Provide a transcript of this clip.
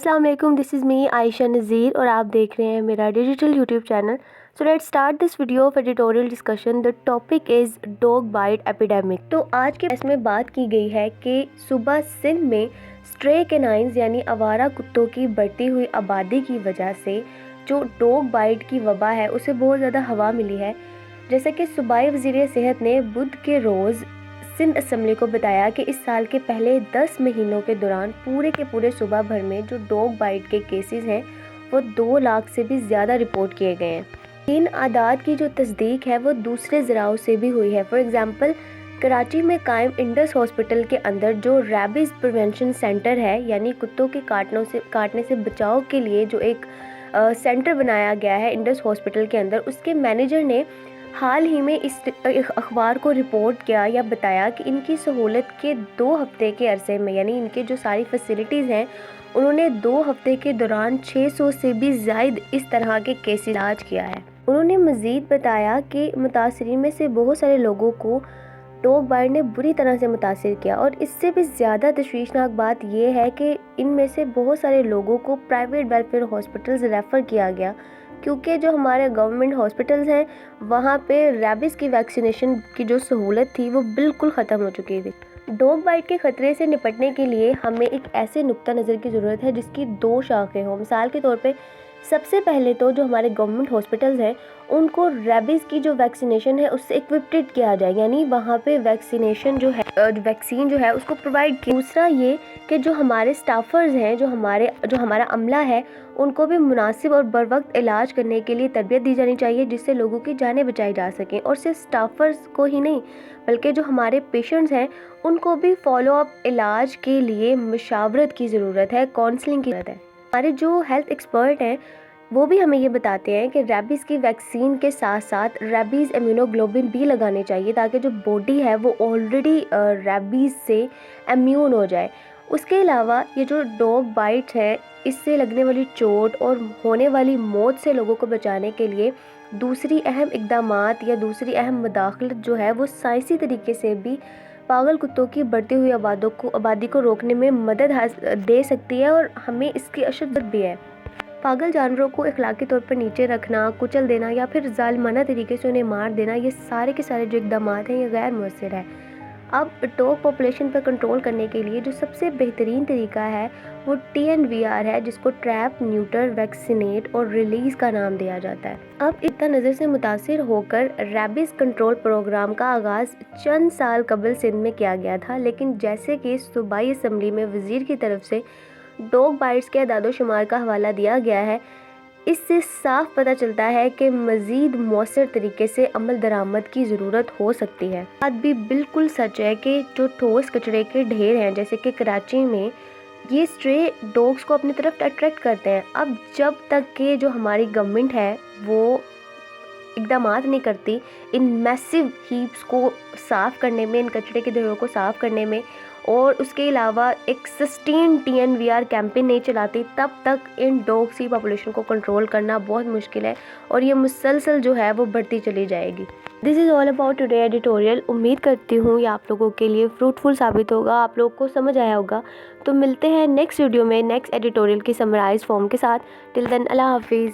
अस्सलाम वालेकुम, this is me Ayesha Nazir और आप देख रहे हैं मेरा digital YouTube channel. So let's start this video of editorial discussion. The topic is dog bite epidemic. तो आज के इसमें बात की गई है कि सूबा सिंध में स्ट्रे कैनाइंस यानी आवारा कुत्तों की बढ़ती हुई आबादी की वजह से जो डॉग बाइट की वबा है उसे बहुत ज़्यादा हवा मिली है। जैसे कि सूबाई वज़ीर सेहत ने बुध के रोज़ सिंध असम्बली को बताया कि इस साल के पहले 10 महीनों के दौरान पूरे के पूरे सूबा भर में जो डॉग बाइट के केसेस हैं वो 2 लाख से भी ज़्यादा रिपोर्ट किए गए हैं। इन आदाद की जो तस्दीक है वो दूसरे ज़राओं से भी हुई है। फॉर एग्ज़ाम्पल, कराची में कायम इंडस हॉस्पिटल के अंदर जो रैबिज़ प्रिवेंशन सेंटर है यानी कुत्तों के काटने से बचाव के लिए जो एक सेंटर बनाया गया है इंडस हॉस्पिटल के अंदर, उसके मैनेजर ने हाल ही में इस अखबार को रिपोर्ट किया या बताया कि इनकी सहूलत के 2 हफ्ते के अरसे में यानी इनके जो सारी फैसिलिटीज़ हैं उन्होंने 2 हफ्ते के दौरान 600 से भी ज़ायद इस तरह के केस इलाज किया है। उन्होंने मज़ीद बताया कि मुतासरीन में से बहुत सारे लोगों को डॉग बाइट ने बुरी तरह से मुतासिर किया और इससे भी ज़्यादा तशवीशनाक बात यह है कि इनमें से बहुत सारे लोगों को प्राइवेट वेलफेयर हॉस्पिटल्स रेफ़र किया गया क्योंकि जो हमारे गवर्नमेंट हॉस्पिटल्स हैं वहाँ पे रैबिस की वैक्सीनेशन की जो सहूलत थी वो बिल्कुल ख़त्म हो चुकी थी। डॉग बाइट के ख़तरे से निपटने के लिए हमें एक ऐसे नुक्ता नज़र की ज़रूरत है जिसकी 2 शाखें हों। मिसाल के तौर पे सबसे पहले तो जो हमारे गवर्नमेंट हॉस्पिटल्स हैं उनको रैबिस की जो वैक्सीनेशन है उससे इक्विप्ड किया जाए, यानी वहाँ पे वैक्सीन जो है उसको प्रोवाइड किया। दूसरा ये कि जो हमारे स्टाफर्स हैं, जो हमारा अमला है, उनको भी मुनासिब और बर वक्त इलाज करने के लिए तरबियत दी जानी चाहिए जिससे लोगों की जानें बचाई जा सकें। और सिर्फ स्टाफर्स को ही नहीं बल्कि जो हमारे पेशेंट्स हैं उनको भी फॉलो अप इलाज के लिए मशावरत की ज़रूरत है, काउंसलिंग की ज़रूरत है। हमारे जो हेल्थ एक्सपर्ट हैं वो भी हमें ये बताते हैं कि रैबिस की वैक्सीन के साथ साथ रैबिस इम्यूनोग्लोबिन भी लगाने चाहिए ताकि जो बॉडी है वो ऑलरेडी रैबिस से इम्यून हो जाए। उसके अलावा ये जो डॉग बाइट है इससे लगने वाली चोट और होने वाली मौत से लोगों को बचाने के लिए दूसरी अहम इक़दामात या दूसरी अहम मदाखलत जो है वो साइंसी तरीके से भी पागल कुत्तों की बढ़ती हुई आबादी को रोकने में मदद दे सकती है और हमें इसकी अशद भी है। पागल जानवरों को इखलाकी तौर पर नीचे रखना, कुचल देना या फिर जालिमाना तरीके से उन्हें मार देना, ये सारे के सारे जो इक़दामात हैं ये गैर मुअस्सिर है। अब डॉग पॉपुलेशन पर कंट्रोल करने के लिए जो सबसे बेहतरीन तरीका है वो TNVR है, जिसको ट्रैप, न्यूटर, वैक्सीनेट और रिलीज़ का नाम दिया जाता है। अब इतना नज़र से मुतासिर होकर रैबिस कंट्रोल प्रोग्राम का आगाज़ चंद साल कबल सिंध में किया गया था, लेकिन जैसे कि सूबाई असम्बली में वज़ीर की तरफ से डॉग बाइट्स के अदाद शुमार का हवाला दिया गया है, इससे साफ पता चलता है कि मज़ीद मौसर तरीके से अमल दरामद की ज़रूरत हो सकती है। बात भी बिल्कुल सच है कि जो ठोस कचरे के ढेर हैं जैसे कि कराची में, ये स्ट्रे डॉग्स को अपनी तरफ अट्रैक्ट करते हैं। अब जब तक कि जो हमारी गवर्नमेंट है वो इक़दामात नहीं करती इन मैसिव हीप्स को साफ़ करने में, इन कचरे के ढेरों को साफ़ करने में, और उसके अलावा एक सस्टेन TNVR कैंपेन नहीं चलाती, तब तक इन डॉग्स की पॉपुलेशन को कंट्रोल करना बहुत मुश्किल है और ये मुसलसल जो है वो बढ़ती चली जाएगी। This is all about today editorial. उम्मीद करती हूँ ये आप लोगों के लिए फ्रूटफुल साबित होगा, आप लोगों को समझ आया होगा। तो मिलते हैं नेक्स्ट वीडियो में नेक्स्ट एडिटोरियल की समराइज फॉर्म के साथ। टिल देन, अल्लाह हाफिज़।